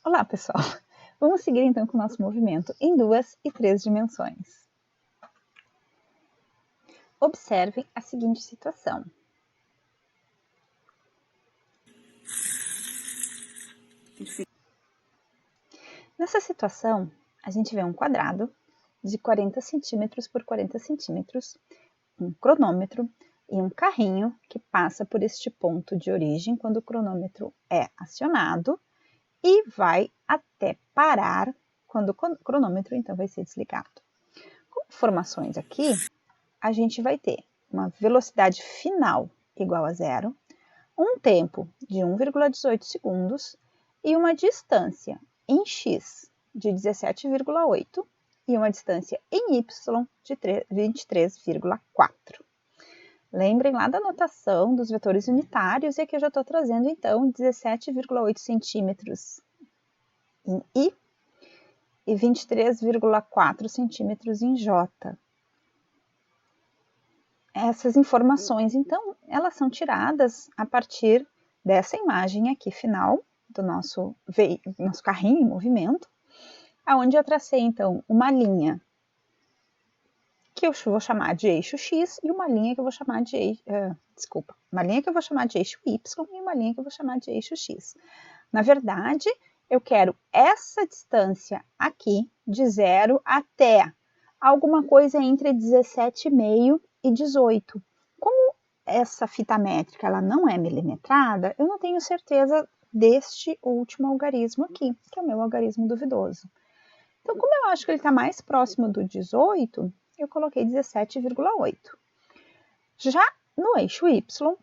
Olá, pessoal! Vamos seguir então com o nosso movimento em 2 e 3 dimensões. Observem a seguinte situação. Nessa situação, a gente vê um quadrado de 40 centímetros por 40 centímetros, um cronômetro e um carrinho que passa por este ponto de origem quando o cronômetro é acionado e vai até parar quando o cronômetro então vai ser desligado. Com informações aqui, a gente vai ter uma velocidade final igual a zero, um tempo de 1,18 segundos e uma distância em x de 17,8 e uma distância em y de 23,4. Lembrem lá da notação dos vetores unitários e aqui eu já estou trazendo então 17,8 centímetros em i e 23,4 centímetros em j. Essas informações, então, elas são tiradas a partir dessa imagem aqui final do nosso carrinho em movimento, onde eu tracei, então, uma linha que eu vou chamar de eixo X e uma linha que eu vou chamar de eixo, uma linha que eu vou chamar de eixo Y e uma linha que eu vou chamar de eixo X. Na verdade, eu quero essa distância aqui de 0 até alguma coisa entre 17,5 e 18. Como essa fita métrica ela não é milimetrada, eu não tenho certeza deste último algarismo aqui, que é o meu algarismo duvidoso. Então, como eu acho que ele está mais próximo do 18, eu coloquei 17,8. Já no eixo Y,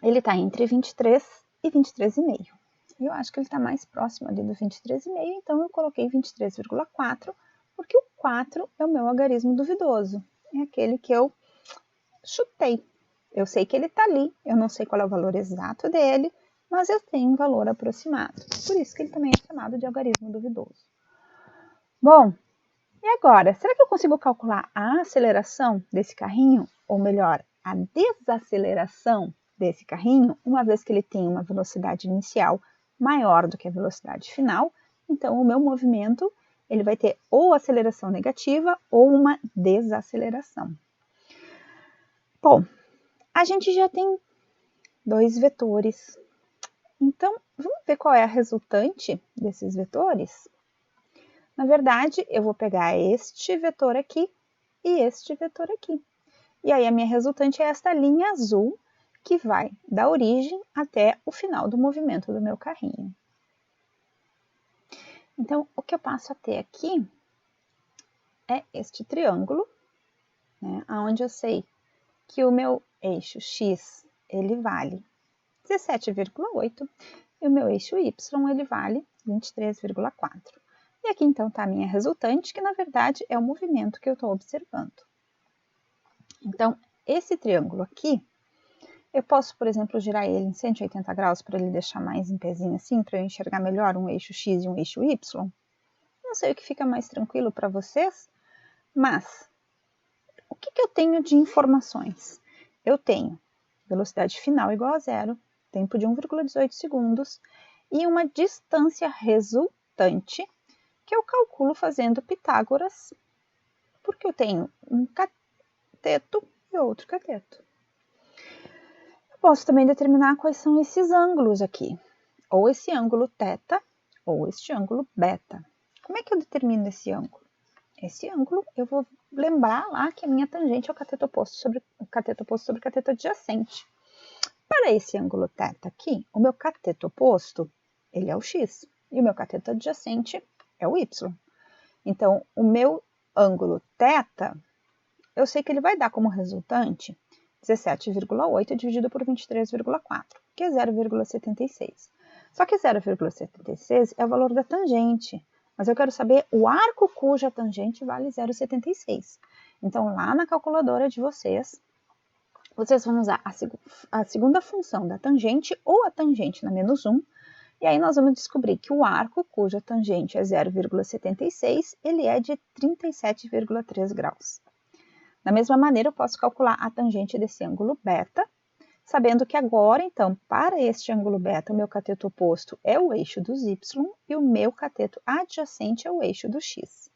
ele está entre 23 e 23,5. Eu acho que ele está mais próximo ali do 23,5, então eu coloquei 23,4, porque o 4 é o meu algarismo duvidoso. É aquele que eu chutei. Eu sei que ele está ali, eu não sei qual é o valor exato dele, mas eu tenho um valor aproximado. Por isso que ele também é chamado de algarismo duvidoso. Bom, e agora? Será que eu consigo calcular a aceleração desse carrinho? Ou melhor, a desaceleração desse carrinho, uma vez que ele tem uma velocidade inicial maior do que a velocidade final? Então, o meu movimento ele vai ter ou aceleração negativa ou uma desaceleração. Bom, a gente já tem 2 vetores. Então, vamos ver qual é a resultante desses vetores? Na verdade, eu vou pegar este vetor aqui e este vetor aqui. E aí, a minha resultante é esta linha azul, que vai da origem até o final do movimento do meu carrinho. Então, o que eu passo a ter aqui é este triângulo, né, onde eu sei que o meu eixo X ele vale 17,8 e o meu eixo Y ele vale 23,4. E aqui, então, está a minha resultante, que, na verdade, é o movimento que eu estou observando. Então, esse triângulo aqui, eu posso, por exemplo, girar ele em 180 graus para ele deixar mais em pezinho assim, para eu enxergar melhor um eixo X e um eixo Y? Não sei o que fica mais tranquilo para vocês, mas o que eu tenho de informações? Eu tenho velocidade final igual a zero, tempo de 1,18 segundos e uma distância resultante que eu calculo fazendo Pitágoras, porque eu tenho um cateto e outro cateto. Eu posso também determinar quais são esses ângulos aqui, ou esse ângulo θ, ou este ângulo beta. Como é que eu determino esse ângulo? Esse ângulo, eu vou lembrar lá que a minha tangente é o cateto oposto sobre o cateto adjacente. Para esse ângulo θ aqui, o meu cateto oposto, ele é o x, e o meu cateto adjacente é o y. Então, o meu ângulo θ, eu sei que ele vai dar como resultante 17,8 dividido por 23,4, que é 0,76. Só que 0,76 é o valor da tangente, mas eu quero saber o arco cuja tangente vale 0,76. Então, lá na calculadora de vocês vão usar a segunda função da tangente ou a tangente na menos 1, e aí nós vamos descobrir que o arco cuja tangente é 0,76, ele é de 37,3 graus. Da mesma maneira, eu posso calcular a tangente desse ângulo beta, sabendo que agora, então, para este ângulo beta, o meu cateto oposto é o eixo dos y e o meu cateto adjacente ao eixo do x.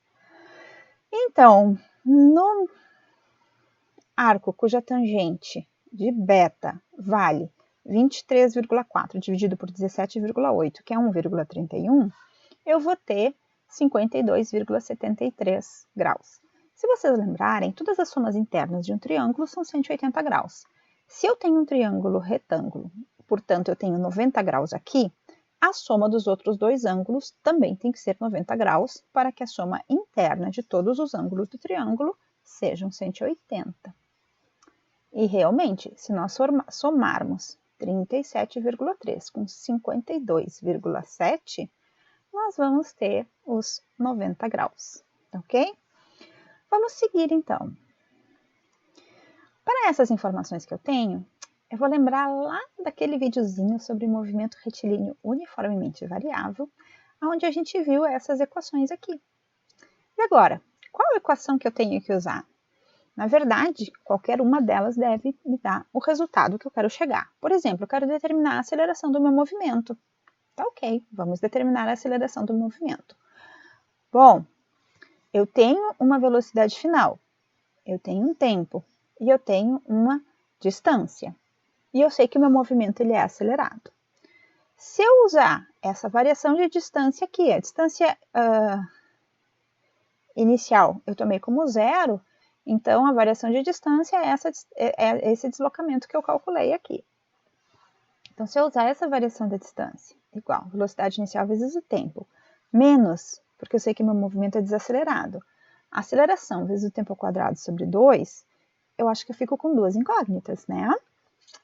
Então, no arco cuja tangente de beta vale 23,4 dividido por 17,8, que é 1,31, eu vou ter 52,73 graus. Se vocês lembrarem, todas as somas internas de um triângulo são 180 graus. Se eu tenho um triângulo retângulo, portanto eu tenho 90 graus aqui, a soma dos outros dois ângulos também tem que ser 90 graus para que a soma interna de todos os ângulos do triângulo sejam 180. E realmente, se nós somarmos 37,3 com 52,7, nós vamos ter os 90 graus, ok? Vamos seguir, então. Para essas informações que eu tenho, eu vou lembrar lá daquele videozinho sobre movimento retilíneo uniformemente variável, onde a gente viu essas equações aqui. E agora, qual equação que eu tenho que usar? Na verdade, qualquer uma delas deve me dar o resultado que eu quero chegar. Por exemplo, eu quero determinar a aceleração do meu movimento. Tá ok, vamos determinar a aceleração do movimento. Bom, eu tenho uma velocidade final, eu tenho um tempo e eu tenho uma distância. E eu sei que o meu movimento ele é acelerado. Se eu usar essa variação de distância aqui, a distância inicial eu tomei como zero, então a variação de distância é esse deslocamento que eu calculei aqui. Então, se eu usar essa variação da distância, igual velocidade inicial vezes o tempo, menos, porque eu sei que meu movimento é desacelerado, aceleração vezes o tempo ao quadrado sobre 2, eu acho que eu fico com duas incógnitas, né?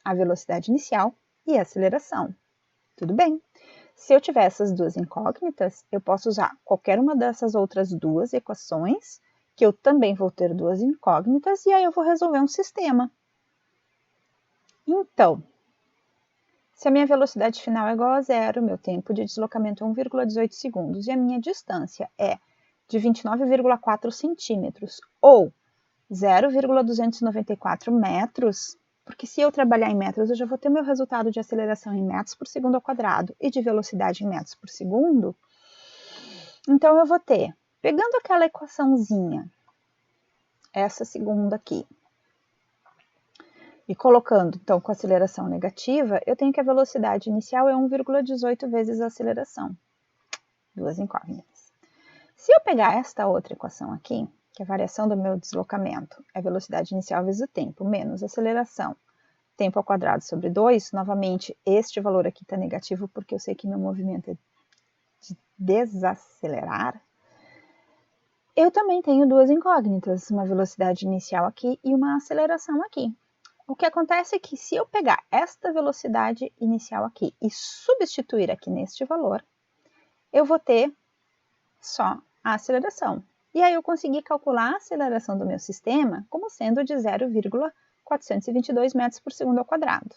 A velocidade inicial e a aceleração. Tudo bem. Se eu tiver essas duas incógnitas, eu posso usar qualquer uma dessas outras duas equações, que eu também vou ter duas incógnitas, e aí eu vou resolver um sistema. Então, se a minha velocidade final é igual a zero, meu tempo de deslocamento é 1,18 segundos e a minha distância é de 29,4 centímetros ou 0,294 metros, porque se eu trabalhar em metros, eu já vou ter meu resultado de aceleração em metros por segundo ao quadrado e de velocidade em metros por segundo. Então, eu vou ter, pegando aquela equaçãozinha, essa segunda aqui, e colocando, então, com aceleração negativa, eu tenho que a velocidade inicial é 1,18 vezes a aceleração. Duas incógnitas. Se eu pegar esta outra equação aqui, que é a variação do meu deslocamento é velocidade inicial vezes o tempo, menos aceleração, tempo ao quadrado sobre 2, novamente, este valor aqui está negativo, porque eu sei que meu movimento é de desacelerar. Eu também tenho duas incógnitas, uma velocidade inicial aqui e uma aceleração aqui. O que acontece é que se eu pegar esta velocidade inicial aqui e substituir aqui neste valor, eu vou ter só a aceleração. E aí eu consegui calcular a aceleração do meu sistema como sendo de 0,422 metros por segundo ao quadrado.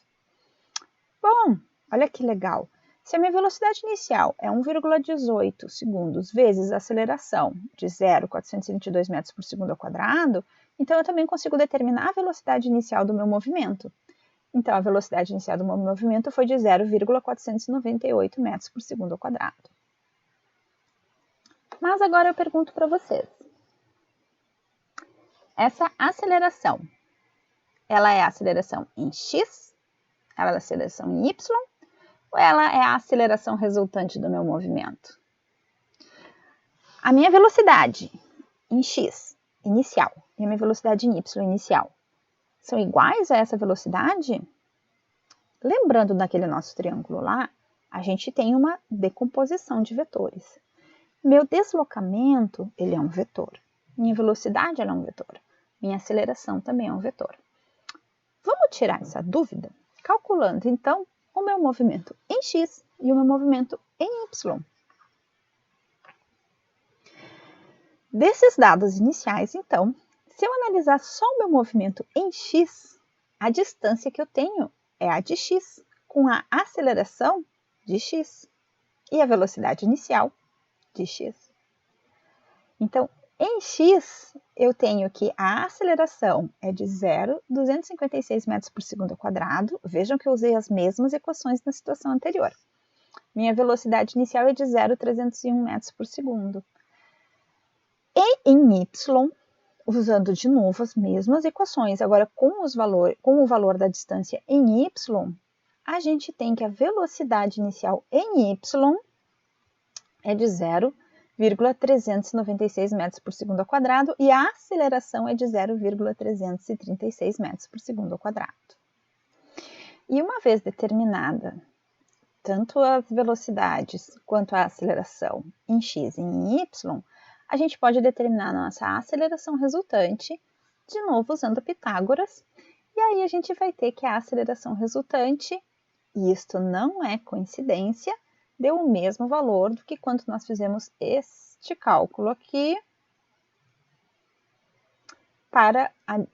Bom, olha que legal. Se a minha velocidade inicial é 1,18 segundos vezes a aceleração de 0,422 metros por segundo ao quadrado, então eu também consigo determinar a velocidade inicial do meu movimento. Então, a velocidade inicial do meu movimento foi de 0,498 metros por segundo ao quadrado. Mas agora eu pergunto para vocês. Essa aceleração, ela é a aceleração em x? Ela é a aceleração em y? Ou ela é a aceleração resultante do meu movimento? A minha velocidade em x inicial e a minha velocidade em y inicial são iguais a essa velocidade? Lembrando daquele nosso triângulo lá, a gente tem uma decomposição de vetores. Meu deslocamento, ele é um vetor. Minha velocidade, ela é um vetor. Minha aceleração também é um vetor. Vamos tirar essa dúvida calculando, então, o meu movimento em x e o meu movimento em y. Desses dados iniciais, então, se eu analisar só o meu movimento em x, a distância que eu tenho é a de x, com a aceleração de x e a velocidade inicial de x. Então, em x, eu tenho que a aceleração é de 0,256 metros por segundo ao quadrado. Vejam que eu usei as mesmas equações na situação anterior. minha velocidade inicial é de 0,301 metros por segundo. E em y, usando de novo as mesmas equações, agora com o valor da distância em y, a gente tem que a velocidade inicial em y é de 0,396 metros por segundo ao quadrado e a aceleração é de 0,336 metros por segundo ao quadrado. E uma vez determinada tanto as velocidades quanto a aceleração em x e em y, a gente pode determinar a nossa aceleração resultante, de novo usando Pitágoras, e aí a gente vai ter que a aceleração resultante, e isto não é coincidência, deu o mesmo valor do que quando nós fizemos este cálculo aqui para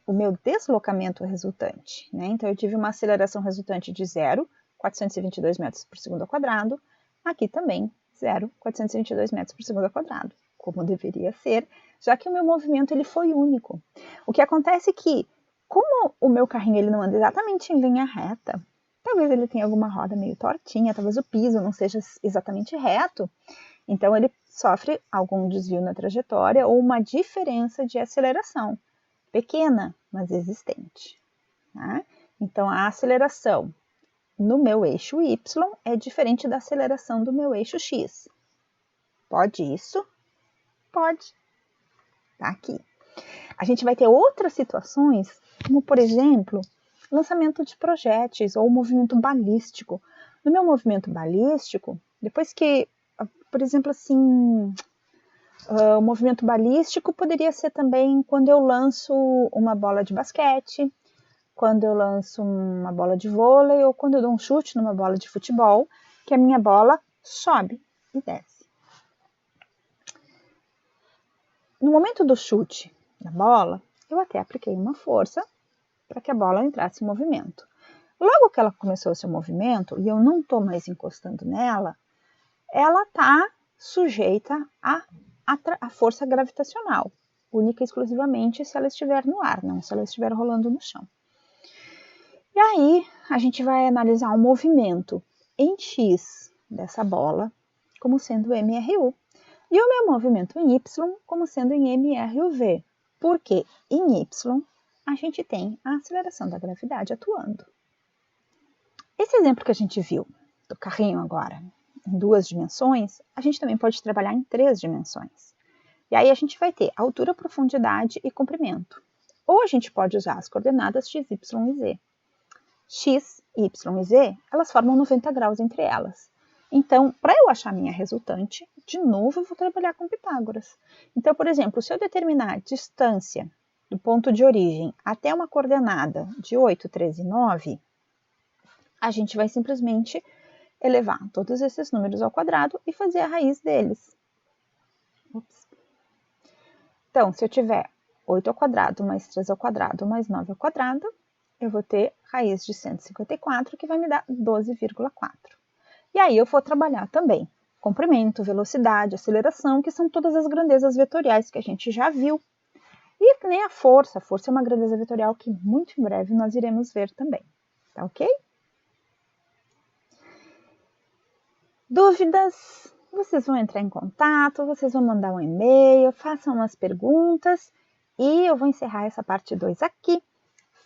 o meu deslocamento resultante, né? Então, eu tive uma aceleração resultante de 0,422 metros por segundo ao quadrado, aqui também 0,422 metros por segundo ao quadrado, como deveria ser, já que o meu movimento ele foi único. O que acontece é que, como o meu carrinho ele não anda exatamente em linha reta, talvez ele tenha alguma roda meio tortinha, talvez o piso não seja exatamente reto, então ele sofre algum desvio na trajetória ou uma diferença de aceleração, pequena, mas existente. Tá? Então, a aceleração no meu eixo y é diferente da aceleração do meu eixo x. Pode isso? Pode. Tá aqui. A gente vai ter outras situações, como, por exemplo, lançamento de projéteis ou movimento balístico. No meu movimento balístico, depois que, por exemplo, assim, o movimento balístico poderia ser também quando eu lanço uma bola de basquete, quando eu lanço uma bola de vôlei ou quando eu dou um chute numa bola de futebol, que a minha bola sobe e desce. No momento do chute da bola, eu até apliquei uma força para que a bola entrasse em movimento. Logo que ela começou o seu movimento e eu não estou mais encostando nela, ela está sujeita à força gravitacional, única e exclusivamente se ela estiver no ar, não se ela estiver rolando no chão. E aí, a gente vai analisar o movimento em x dessa bola como sendo MRU e o meu movimento em y como sendo em MRUV, porque em y a gente tem a aceleração da gravidade atuando. Esse exemplo que a gente viu do carrinho agora, em 2 dimensões, a gente também pode trabalhar em 3 dimensões. E aí a gente vai ter altura, profundidade e comprimento. Ou a gente pode usar as coordenadas x, y e z. X, y e z, elas formam 90 graus entre elas. Então, para eu achar minha resultante, de novo eu vou trabalhar com Pitágoras. Então, por exemplo, se eu determinar a distância do ponto de origem até uma coordenada de 8, 13 e 9, a gente vai simplesmente elevar todos esses números ao quadrado e fazer a raiz deles. Ups. Então, se eu tiver 8 ao quadrado mais 3 ao quadrado mais 9 ao quadrado, eu vou ter raiz de 154, que vai me dar 12,4. E aí eu vou trabalhar também comprimento, velocidade, aceleração, que são todas as grandezas vetoriais que a gente já viu. E nem a força é uma grandeza vetorial que muito em breve nós iremos ver também. Tá ok? Dúvidas? Vocês vão entrar em contato, vocês vão mandar um e-mail, façam umas perguntas e eu vou encerrar essa parte 2 aqui.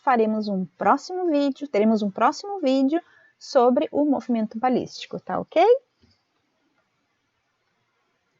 Teremos um próximo vídeo sobre o movimento balístico, tá ok?